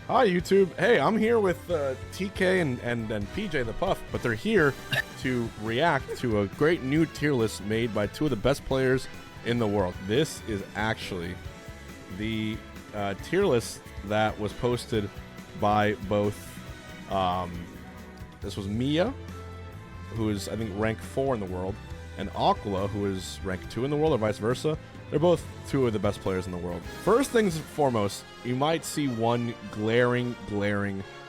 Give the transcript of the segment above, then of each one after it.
Hi, YouTube. Hey, I'm here with TK and PJ the Puff, but they're here to react to a great new tier list made by two of the best players in the world. This is actually the tier list that was posted by both. This was Miya, who is, I think, rank 4 in the world, and Acola, who is rank 2 in the world, or vice versa. They're both two of the best players in the world. First things foremost, you might see one glaring,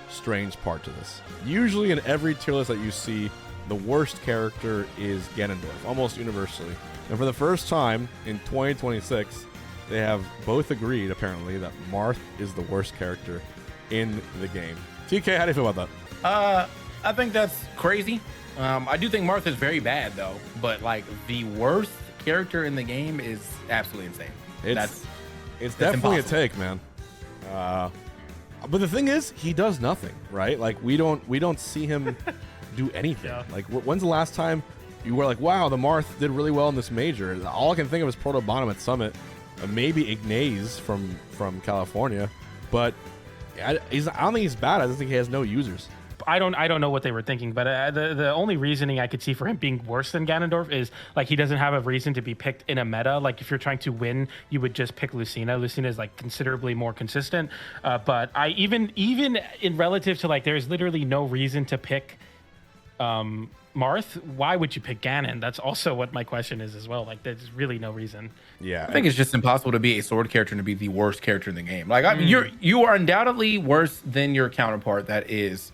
strange part to this. Usually in every tier list that you see, the worst character is Ganondorf, almost universally. And for the first time in 2026, they have both agreed, apparently, that Marth is the worst character in the game. TK, how do you feel about that? I think that's crazy. I do think Marth is very bad, though. But, like, the worst character in the game is absolutely insane. It's definitely impossible. A take, man. But the thing is, he does nothing, right? Like we don't see him do anything. Yeah. Like when's the last time you were like, wow, the Marth did really well in this major? All I can think of is Proto Bonum at Summit, maybe Ignace from California, but I don't think he's bad. I just think he has no users. I don't know what they were thinking, but the only reasoning I could see for him being worse than Ganondorf is like he doesn't have a reason to be picked in a meta. Like if you're trying to win, you would just pick Lucina. Lucina is like considerably more consistent. But I even in relative to like there's literally no reason to pick Marth. Why would you pick Ganon? That's also what my question is as well. Like there's really no reason. Yeah, I think it's just impossible to be a sword character and to be the worst character in the game. Like I mean, you are undoubtedly worse than your counterpart that is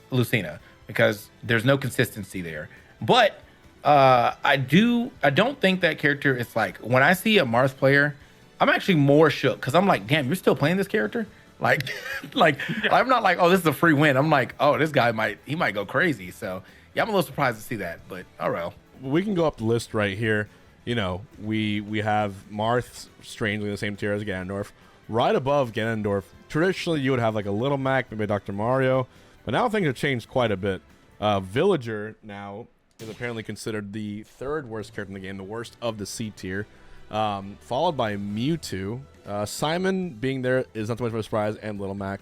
Lucina, because there's no consistency there. But I don't think that character is like, when I see a Marth player, I'm actually more shook because I'm like, damn, you're still playing this character? Like I'm not like, oh, this is a free win. I'm like, oh, this guy might go crazy. So yeah, I'm a little surprised to see that, but all right. We can go up the list right here. You know, we have Marth strangely in the same tier as Ganondorf. Right above Ganondorf, traditionally you would have like a Little Mac, maybe Dr. Mario. But now things have changed quite a bit. Villager now is apparently considered the third worst character in the game, the worst of the C tier, followed by Mewtwo. Simon being there is not too much of a surprise, and Little Mac.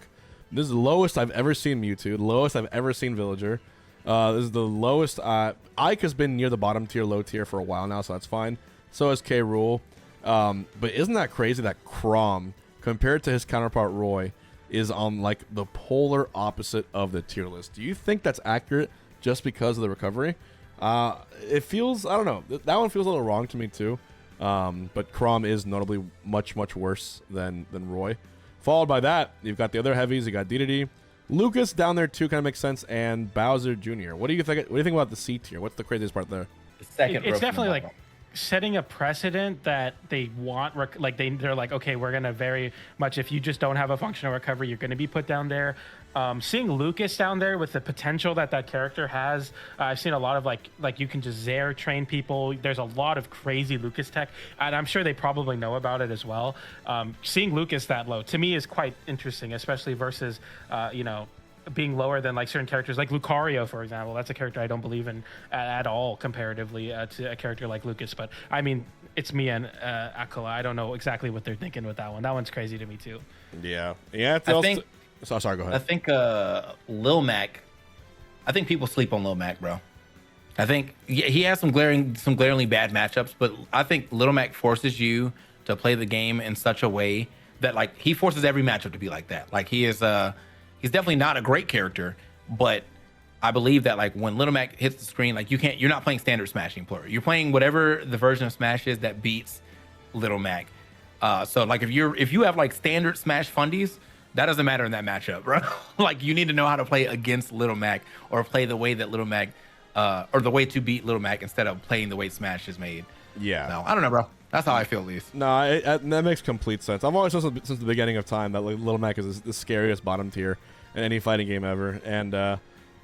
This is the lowest I've ever seen Mewtwo, the lowest I've ever seen Villager. This is the lowest. Ike has been near the bottom tier, low tier for a while now, so that's fine. So is K. Rool. But isn't that crazy that Chrom, compared to his counterpart Roy, is on like the polar opposite of the tier list? Do you think that's accurate just because of the recovery? It feels, I don't know, that one feels a little wrong to me too. But Chrom is notably much worse than Roy. Followed by that, you've got the other heavies. You got DDD, Lucas down there too, kind of makes sense, and Bowser Jr. What do you think? What do you think about the C tier? What's the craziest part there? The second, it's definitely like setting a precedent that they want, like they're like, okay, we're gonna very much, if you just don't have a functional recovery, you're gonna be put down there. Seeing Lucas down there with the potential that character has, I've seen a lot of like you can just Zaire train people. There's a lot of crazy Lucas tech, and I'm sure they probably know about it as well. Seeing Lucas that low to me is quite interesting, especially versus being lower than like certain characters like Lucario, for example. That's a character I don't believe in at all comparatively to a character like Lucas. But I mean, it's Miya and Acola. I don't know exactly what they're thinking with that one. That one's crazy to me too. Yeah. Sorry, go ahead. I think Lil Mac. I think people sleep on Lil Mac, bro. I think he has some glaringly bad matchups, but I think Lil Mac forces you to play the game in such a way that like he forces every matchup to be like that. Like he is he's definitely not a great character, but I believe that like when Little Mac hits the screen, like you're not playing standard smashing player. You're playing whatever the version of Smash is that beats Little Mac. So like if you have like standard Smash fundies, that doesn't matter in that matchup, bro. Like you need to know how to play against Little Mac or play the way that Little Mac, or the way to beat Little Mac instead of playing the way Smash is made. Yeah. No, I don't know, bro. That's how I feel, at least. No, that makes complete sense. I've always said since the beginning of time that like, Little Mac is the scariest bottom tier in any fighting game ever. And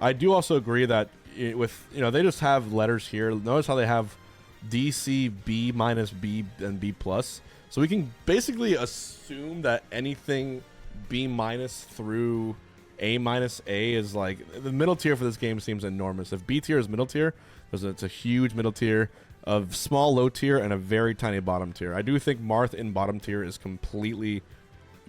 I do also agree that they just have letters here. Notice how they have DC, B minus, B, and B plus. So we can basically assume that anything B minus through A minus A is like the middle tier for this game seems enormous. If B tier is middle tier, it's a huge middle tier, of small low tier, and a very tiny bottom tier. I do think Marth in bottom tier is completely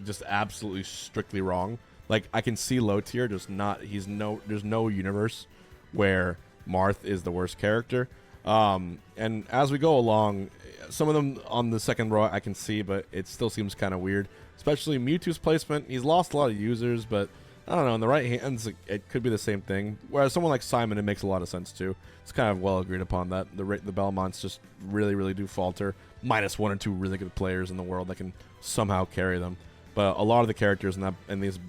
just absolutely strictly wrong. Like, I can see low tier, just not. There's no universe where Marth is the worst character. And as we go along, some of them on the second row I can see, but it still seems kind of weird. Especially Mewtwo's placement. He's lost a lot of users, but I don't know. In the right hands, it could be the same thing. Whereas someone like Simon, it makes a lot of sense too. It's kind of well agreed upon that the Belmonts just really, really do falter. Minus one or two really good players in the world that can somehow carry them. But a lot of the characters in these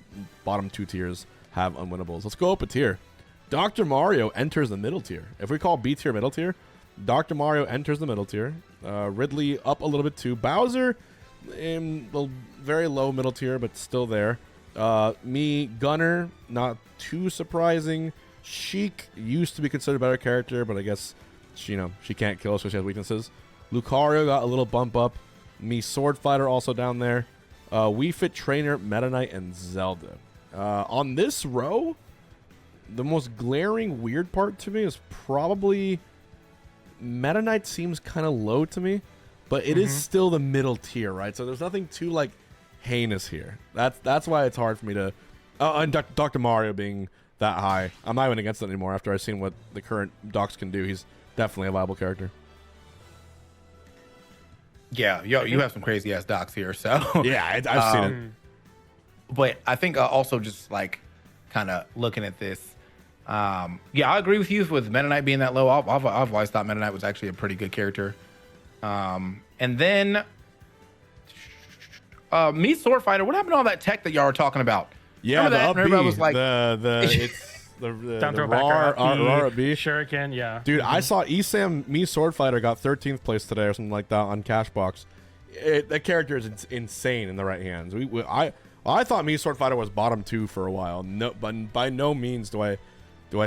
bottom 2 tiers have unwinnables. Let's go up a tier. Dr. Mario enters the middle tier. If we call B tier middle tier, Dr. Mario enters the middle tier. Ridley up a little bit too. Bowser in the very low middle tier, but still there. Me, Gunner, not too surprising. Sheik used to be considered a better character, but I guess she can't kill, so she has weaknesses. Lucario got a little bump up. Me, Sword Fighter also down there. Wii Fit Trainer, Meta Knight, and Zelda. On this row, the most glaring weird part to me is probably Meta Knight seems kind of low to me, but it is still the middle tier, right? So there's nothing too like heinous here. That's why it's hard for me to. And Dr. Mario being that high, I'm not even against it anymore. After I've seen what the current docs can do, he's definitely a viable character. Yeah, you have some crazy ass docs here, so yeah, I've seen it. But I think also just like kind of looking at this, yeah, I agree with you with Meta Knight being that low. I've always thought Meta Knight was actually a pretty good character. And then me, Sword Fighter. What happened to all that tech that y'all were talking about? Yeah, remember the that? up Everybody B, was like, Down throw back raw up B. Shuriken, yeah. Dude, I saw Esam, me Sword Fighter got 13th place today or something like that on Cashbox. That character is insane in the right hands. I thought me Sword Fighter was bottom 2 for a while. No, but by no means do I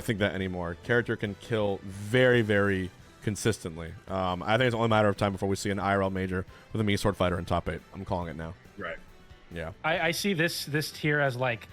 think that anymore. Character can kill very, very consistently. I think it's only a matter of time before we see an IRL major with a me Sword Fighter in top 8. I'm calling it now. right. Yeah. I see this tier as like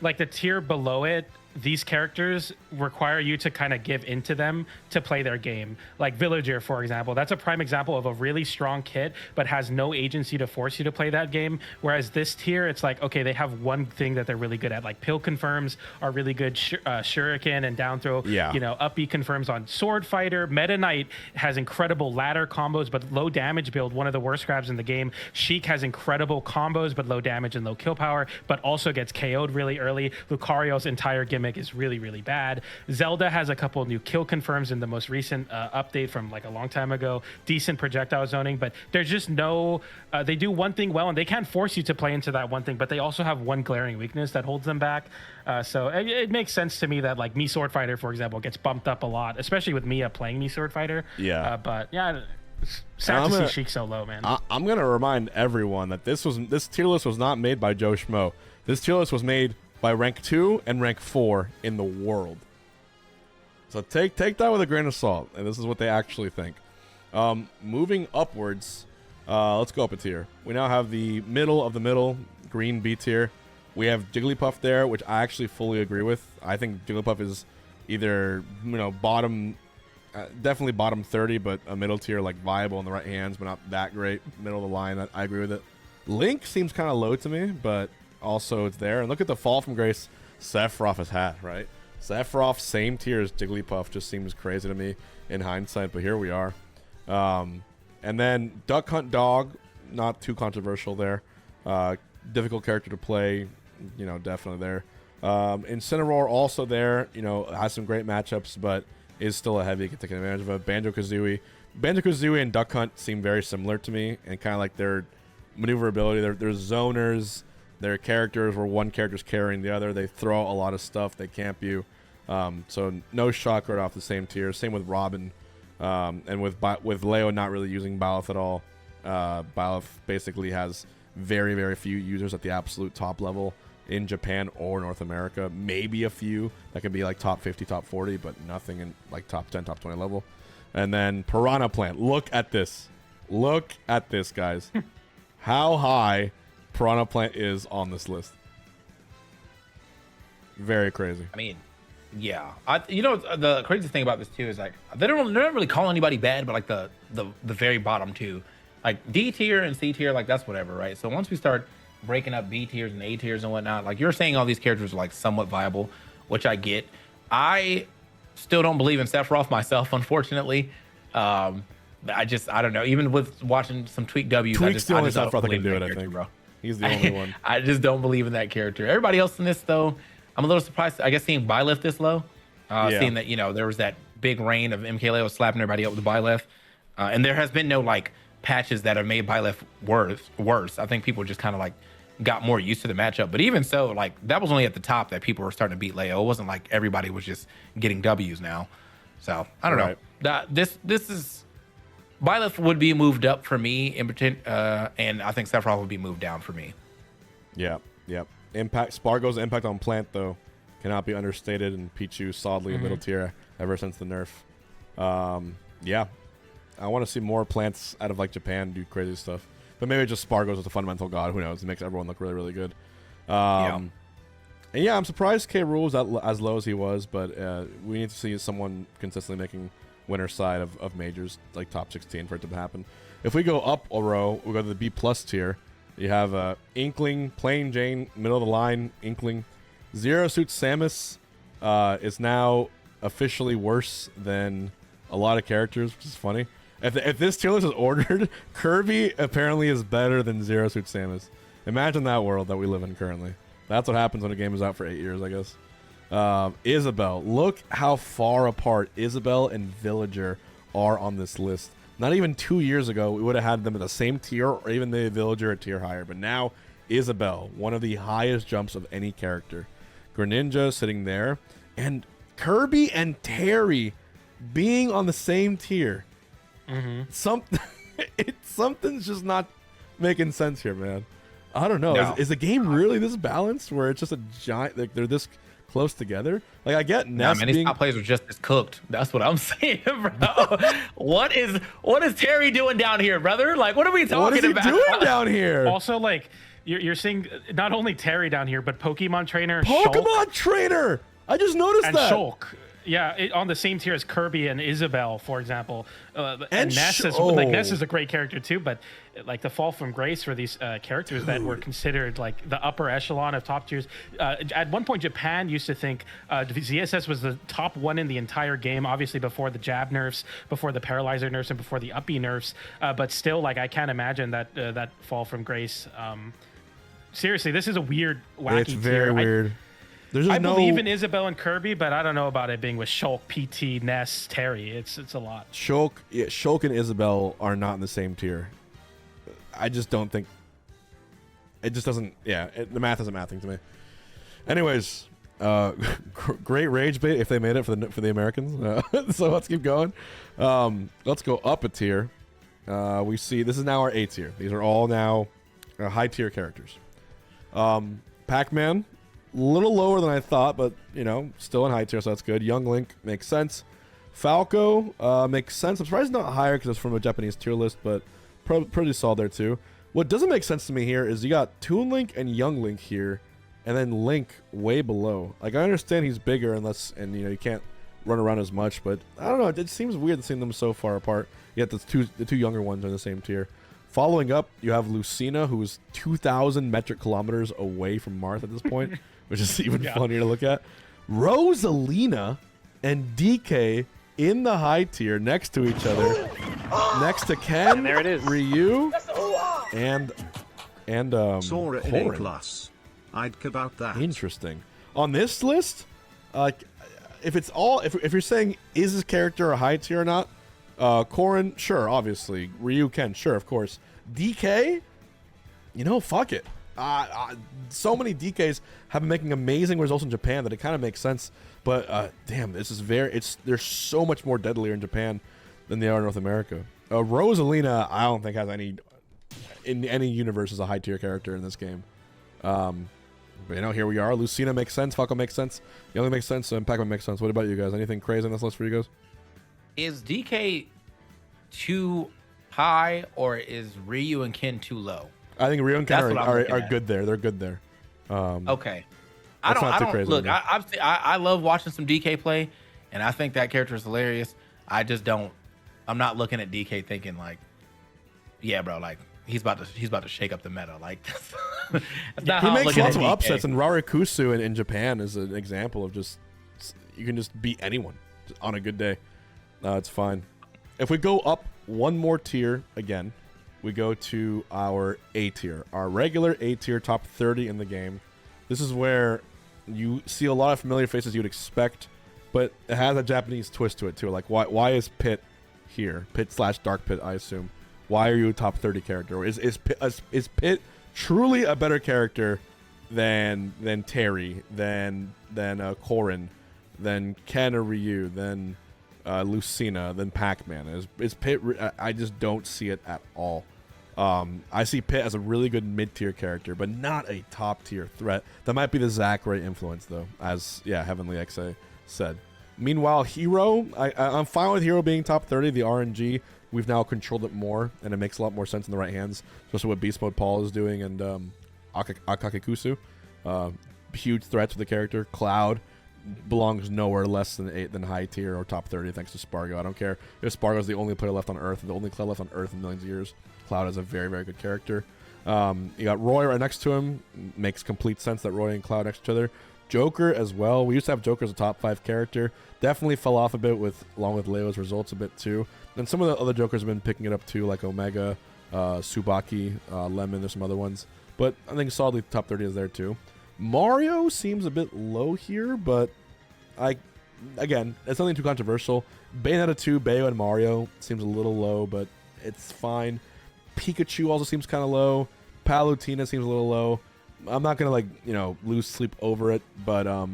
the tier below it. These characters require you to kind of give into them to play their game. Like Villager, for example, that's a prime example of a really strong kit, but has no agency to force you to play that game. Whereas this tier, it's like, okay, they have one thing that they're really good at. Like pill confirms are really good. Shuriken and down throw. Yeah. Up B confirms on Sword Fighter. Meta Knight has incredible ladder combos, but low damage build. One of the worst grabs in the game. Sheik has incredible combos, but low damage and low kill power, but also gets KO'd really early. Lucario's entire gimmick is really, really bad. Zelda has a couple new kill confirms in the most recent update from like a long time ago. Decent projectile zoning, but there's just no. They do one thing well, and they can't force you to play into that one thing, but they also have one glaring weakness that holds them back. So it makes sense to me that like me Sword Fighter, for example, gets bumped up a lot, especially with Mia playing me Sword Fighter. Yeah. But yeah. Sad to see Sheik so low, man. I'm gonna remind everyone that this tier list was not made by Joe Schmo. This tier list was made by rank 2 and rank 4 in the world. So take that with a grain of salt, and this is what they actually think. Moving upwards, let's go up a tier. We now have the middle of the middle, green B tier. We have Jigglypuff there, which I actually fully agree with. I think Jigglypuff is either bottom, definitely bottom 30, but a middle tier, like viable in the right hands, but not that great. Middle of the line, I agree with it. Link seems kind of low to me, but also it's there. And look at the fall from grace Sephiroth has had, right? Sephiroth, same tier as Jigglypuff, just seems crazy to me in hindsight, but here we are. And then Duck Hunt Dog, not too controversial there. Difficult character to play, definitely there. Incineroar also there, has some great matchups, but is still a heavy taking advantage of it. Banjo-Kazooie and Duck Hunt seem very similar to me, and kind of like their maneuverability. They're zoners. Their characters where one character's carrying the other. They throw a lot of stuff. They camp you. So no shock right off the same tier. Same with Robin. And with Leo not really using Byleth at all. Byleth basically has very, very few users at the absolute top level in Japan or North America. Maybe a few that could be like top 50, top 40, but nothing in like top 10, top 20 level. And then Piranha Plant. Look at this. Look at this, guys. How high Piranha Plant is on this list. Very crazy. I mean, yeah. The crazy thing about this too is like they don't really call anybody bad, but like the very bottom two, like D tier and C tier, like that's whatever, right? So once we start breaking up B tiers and A tiers and whatnot. Like you're saying, all these characters are like somewhat viable, which I get. I still don't believe in Sephiroth myself, unfortunately. I don't know. Even with watching some Tweak W's, Tweak's the only don't Sephiroth that can believe do in it, I that think. bro. He's the only one. I just don't believe in that character. Everybody else in this, though, I'm a little surprised. I guess seeing Byleth this low, seeing that there was that big reign of MKLeo slapping everybody up with Byleth, and there has been no like patches that have made Byleth worse. I think people just kind of like got more used to the matchup. But even so, like that was only at the top that people were starting to beat Leo. It wasn't like everybody was just getting W's now. So I don't know. This is Byleth would be moved up for me in pretend, and I think Sephiroth would be moved down for me. Yeah. Spargo's impact on Plant though cannot be understated, and Pichu solidly in middle tier ever since the nerf. I want to see more Plants out of like Japan do crazy stuff, but maybe just Spargo's as a fundamental god. Who knows? It makes everyone look really, really good. And yeah, I'm surprised K. Rule was as low as he was, but we need to see someone consistently making winner side of majors, like top 16 for it to happen. If we go up a row, we go to the B+ tier. You have Inkling, Plain Jane, middle of the line, Inkling. Zero Suit Samus is now officially worse than a lot of characters, which is funny. If this tier list is ordered, Kirby apparently is better than Zero Suit Samus. Imagine that world that we live in currently. That's what happens when a game is out for 8 years, I guess. Isabelle. Look how far apart Isabelle and Villager are on this list. Not even 2 years ago, we would have had them in the same tier, or even the Villager a tier higher. But now, Isabelle, one of the highest jumps of any character. Greninja sitting there. And Kirby and Terry being on the same tier. Something's just not making sense here, man. I don't know. No. Is the game really this balanced where it's just a giant, like they're this close together? Like I get Ness these top players are just as cooked. That's what I'm saying, bro. What is Terry doing down here, brother? Like, what are we talking about? What is he doing down here? Also, like you're seeing not only Terry down here, but Pokemon Trainer, Pokemon Trainer. I just noticed and that. Shulk. Yeah, on the same tier as Kirby and Isabelle, for example. And Ness is Ness is a great character too, but like the fall from grace for these characters that were considered like the upper echelon of top tiers. At one point, Japan used to think ZSS was the top one in the entire game, obviously before the jab nerfs, before the paralyzer nerfs, and before the uppy nerfs. But still, like I can't imagine that fall from grace. Seriously, this is a weird, wacky It's very weird. I believe in Isabelle and Kirby, but I don't know about it being with Shulk, PT, Ness, Terry. It's a lot. Shulk and Isabelle are not in the same tier. I just don't think. It just doesn't. Yeah, the math isn't mathing to me. Anyways, great rage bait if they made it for the Americans. So let's keep going. Let's go up a tier. We see this is now our A tier. These are all now high tier characters. Pac-Man. A little lower than I thought, but still in high tier, so that's good. Young Link makes sense. Falco makes sense. I'm surprised it's not higher because it's from a Japanese tier list, but pretty solid there too. What doesn't make sense to me here is you got Toon Link and Young Link here, and then Link way below. Like I understand he's bigger and you can't run around as much, but I don't know. It seems weird seeing them so far apart. Yet the two younger ones are in the same tier. Following up, you have Lucina, who's 2,000 metric kilometers away from Marth at this point. Which is even funnier to look at. Rosalina and DK in the high tier next to each other. Next to Ken, and there it is. Ryu, and Sora in A class. I'd about that. Interesting. On this list, if you're saying is this character a high tier or not, Corrin, sure, obviously. Ryu, Ken, sure, of course. DK, fuck it. So many DKs have been making amazing results in Japan that it kind of makes sense. But damn, this is they're so much more deadlier in Japan than they are in North America. Rosalina, I don't think has any universe as a high tier character in this game. But here we are. Lucina makes sense. Falco makes sense. Young makes sense. And Pac-Man makes sense. What about you guys? Anything crazy on this list for you guys? Is DK too high or is Ryu and Ken too low? I think Ryu and Ken are good there. They're good there. Okay. I don't look. I love watching some DK play, and I think that character is hilarious. I just don't. I'm not looking at DK thinking like, yeah, bro. Like he's about to shake up the meta. Like that's not He how I'm makes looking lots at of DK. upsets, and Rarikusu in Japan is an example of just you can just beat anyone on a good day. It's fine. If we go up one more tier again, we go to our A tier, our regular A tier, top 30 in the game. This is where you see a lot of familiar faces you'd expect, but it has a Japanese twist to it too. Like why is Pit here? Pit / Dark Pit, I assume. Why are you a top 30 character? Is Pit truly a better character than Terry, than Corrin, than Ken or Ryu, than Lucina, than Pac-Man? Is Pit? I just don't see it at all. I see Pit as a really good mid-tier character, but not a top-tier threat. That might be the Zachary influence, though, as Heavenly XA said. Meanwhile, Hero, I'm fine with Hero being top 30. The RNG, we've now controlled it more, and it makes a lot more sense in the right hands, especially what Beast Mode Paul is doing, and Akakikusu. Huge threats with the character. Cloud belongs nowhere less than high tier or top 30 thanks to Spargo. I don't care if Spargo's the only player left on Earth, the only player left on Earth in millions of years. Cloud is a very, very good character. You got Roy right next to him. Makes complete sense that Roy and Cloud next to each other. Joker as well. We used to have Joker as a top 5 character. Definitely fell off a bit along with Leo's results a bit too. And some of the other Jokers have been picking it up too, like Omega, Tsubaki, Lemon. There's some other ones. But I think solidly top 30 is there too. Mario seems a bit low here, but again, it's nothing too controversial. Bayonetta 2, Bayo, and Mario seems a little low, but it's fine. Pikachu also seems kind of low. Palutena seems a little low. I'm not gonna lose sleep over it, but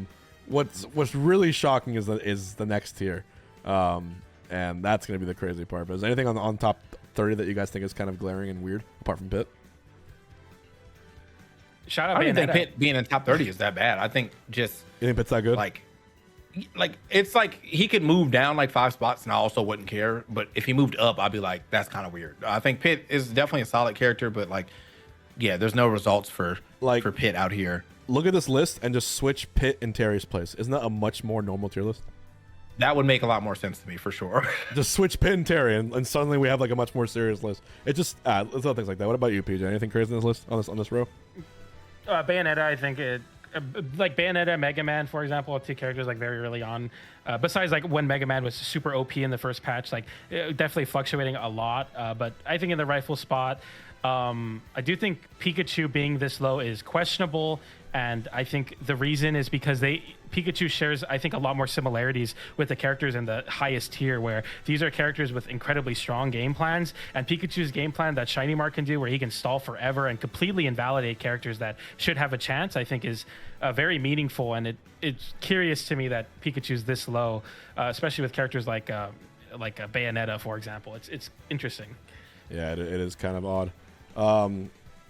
what's really shocking is the next tier, and that's gonna be the crazy part. But is there anything on top 30 that you guys think is kind of glaring and weird apart from Pit? Shout out I don't even think Bayonetta. Pit being in top 30 is that bad. I think just You think Pit's that good? like it's like he could move down like 5 spots and I also wouldn't care. But if he moved up, I'd be like, that's kind of weird. I think Pit is definitely a solid character, but there's no results for Pit out here. Look at this list and just switch Pit and Terry's place. Isn't that a much more normal tier list? That would make a lot more sense to me for sure. Just switch Pit and Terry, and suddenly we have a much more serious list. It just little things like that. What about you, PJ? Anything crazy in this list on this row? Bayonetta, I think Bayonetta, Mega Man, for example, are 2 characters very early on. Besides when Mega Man was super OP in the first patch, definitely fluctuating a lot. But I think in the rightful spot. I do think Pikachu being this low is questionable, and I think the reason is because Pikachu shares, I think, a lot more similarities with the characters in the highest tier, where these are characters with incredibly strong game plans, and Pikachu's game plan that Shiny Mark can do, where he can stall forever and completely invalidate characters that should have a chance, I think is very meaningful, and it's curious to me that Pikachu's this low, especially with characters like Bayonetta, for example. It's interesting. Yeah, it is kind of odd.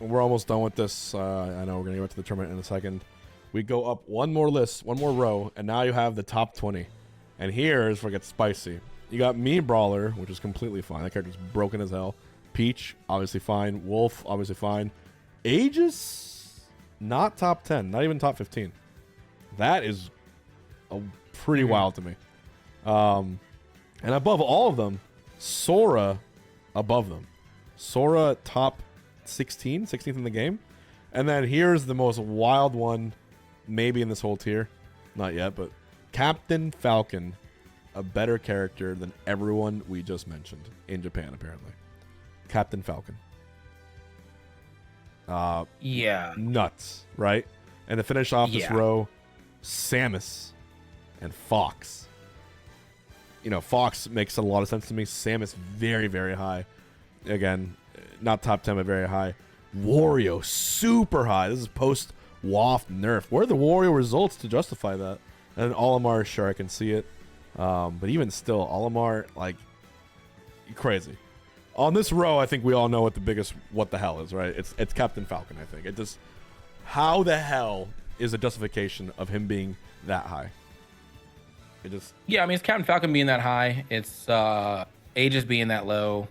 We're almost done with this. I know we're going to go to the tournament in a second. We go up one more row, and now you have the top 20. And here's where it gets spicy. You got Me Brawler, which is completely fine. That character's broken as hell. Peach, obviously fine. Wolf, obviously fine. Aegis, not top 10, not even top 15. That is pretty wild to me. And above all of them, Sora above them. Sora top 16th in the game. And then here's the most wild one, maybe in this whole tier. Not yet, but Captain Falcon, a better character than everyone we just mentioned in Japan, apparently. Captain Falcon. Yeah. Nuts, right? And to finish off this row, Samus and Fox. Fox makes a lot of sense to me. Samus, very, very high. Again, not top 10, but very high. Wario, super high. This is post-Waft nerf. Where are the Wario results to justify that? And then Olimar, sure, I can see it. But even still, Olimar, crazy. On this row, I think we all know what the biggest what the hell is, right? It's Captain Falcon, I think. It just, how the hell is a justification of him being that high? It's Captain Falcon being that high. It's Aegis being that low.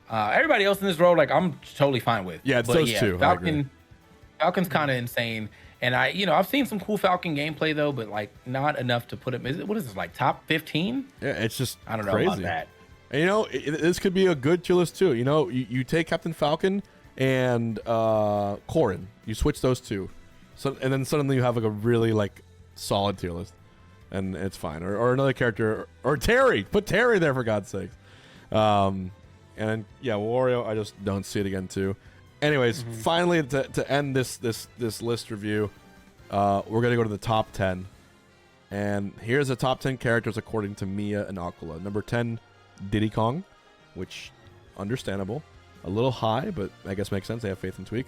Everybody else in this row, I'm totally fine with. Yeah, it's those two. Falcon's kind of insane. And I've seen some cool Falcon gameplay though, but not enough to put him. What is this, top 15? Yeah, it's just I don't know crazy. about that. And this could be a good tier list too. You take Captain Falcon and Corrin. You switch those two, and then suddenly you have like a really like solid tier list, and it's fine. Or another character, or Terry. Put Terry there for God's sakes. And then, yeah, Wario. I just don't see it again too. Anyways, finally to end this list review, we're gonna go to the top 10, and here's the top 10 characters according to Miya and Acola. Number 10, Diddy Kong, which understandable, a little high, but I guess makes sense. They have faith in Tweak.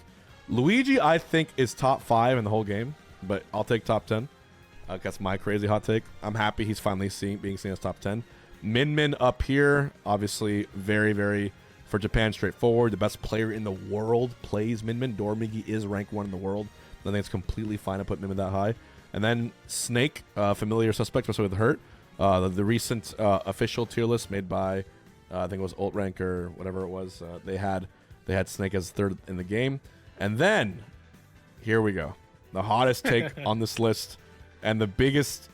Luigi, I think, is top 5 in the whole game, but I'll take top 10. That's my crazy hot take. I'm happy he's finally being seen as top 10. Min up here, obviously very, very, for Japan, straightforward. The best player in the world plays Min. Dormigi is rank 1 in the world. I think it's completely fine to put Min that high. And then Snake, familiar suspect, especially with Hurt. The recent official tier list made by, I think it was Alt Rank or whatever it was. They had Snake as 3rd in the game. And then, here we go. The hottest take on this list, and the biggest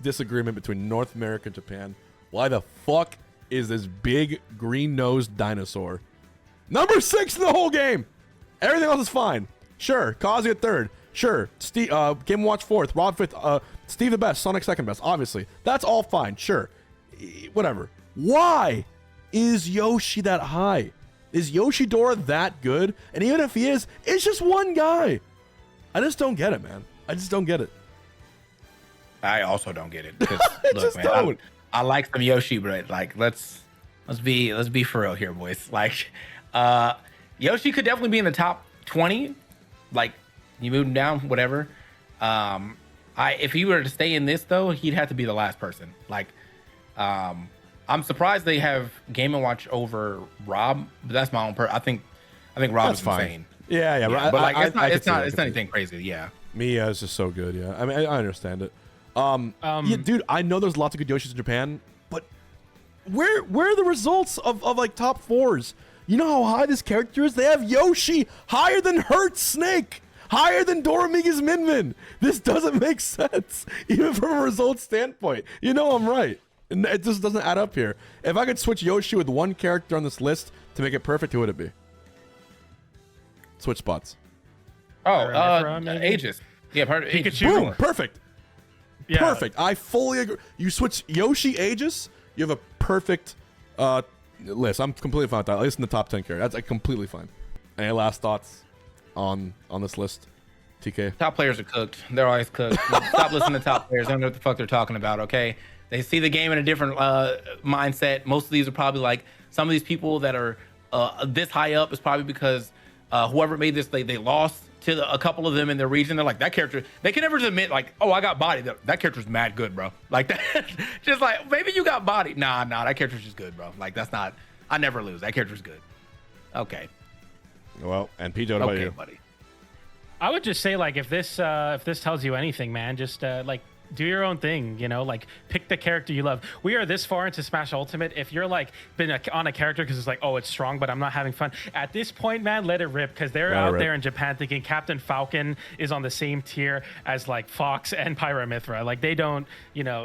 disagreement between North America and Japan. Why the fuck is this big green-nosed dinosaur number 6 in the whole game? Everything else is fine. Sure, Kazi at 3rd. Sure, Steve, Game Watch 4th, Rod 5th, Steve the best, Sonic 2nd best. Obviously, that's all fine. Sure, whatever. Why is Yoshi that high? Is Yoshidora that good? And even if he is, it's just one guy. I just don't get it, man. I just don't get it. I also don't get it. Just don't. I like some Yoshi, but like let's be for real here, boys. Like Yoshi could definitely be in the top 20. Like you move him down, whatever. If he were to stay in this though, he'd have to be the last person. Like I'm surprised they have Game & Watch over Rob, but that's my own I think Rob is insane. Yeah, but like it's not anything crazy. Yeah, Miya is just so good. Yeah, I mean I understand it. Yeah, dude, I know there's lots of good Yoshis in Japan, but where are the results of like top 4s? You know how high this character is? They have Yoshi higher than Hurt Snake, higher than Doramiga's Min. This doesn't make sense, even from a results standpoint. You know I'm right. And it just doesn't add up here. If I could switch Yoshi with one character on this list to make it perfect, who would it be? Switch spots. Aegis. Yeah, part of Pikachu. Boom, perfect. Yeah. Perfect. I fully agree. You switch Yoshi Aegis, you have a perfect list. I'm completely fine with that. At least in the top 10 characters. That's completely fine. Any last thoughts on this list? TK? Top players are cooked. They're always cooked. Stop listening to top players. They don't know what the fuck they're talking about, okay? They see the game in a different mindset. Most of these are probably like some of these people that are this high up is probably because whoever made this, they lost to a couple of them in their region. They're like, that character, they can never just admit like, oh, I got bodied. That character's mad good, bro. Like that, just like, maybe you got bodied. Nah, that character's just good, bro. Like that's not, I never lose. That character's good. Okay. Well, and PJ, what about you? Buddy. I would just say like if this tells you anything, man, just like do your own thing, like pick the character you love. We are this far into Smash Ultimate. If you're like been on a character because it's like, oh, it's strong, but I'm not having fun. At this point, man, let it rip, because they're out there in Japan thinking Captain Falcon is on the same tier as like Fox and Pyramithra. Like they don't,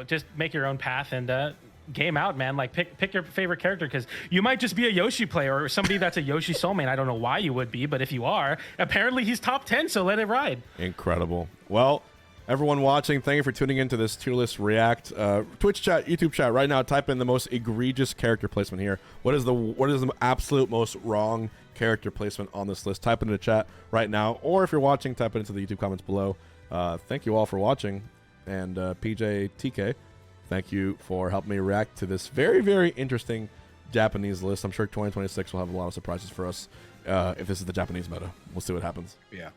just make your own path and game out, man. Like pick your favorite character, because you might just be a Yoshi player or somebody that's a Yoshi soulmate. I don't know why you would be, but if you are, apparently he's top 10, so let it ride. Incredible. Well, everyone watching, thank you for tuning into this tier list react. Twitch chat, YouTube chat, right now type in the most egregious character placement here. What is the absolute most wrong character placement on this list? Type it in the chat right now, or if you're watching, type it into the YouTube comments below. Thank you all for watching, and PJ, TK, thank you for helping me react to this very, very interesting Japanese list. I'm sure 2026 will have a lot of surprises for us if this is the Japanese meta. We'll see what happens. Yeah.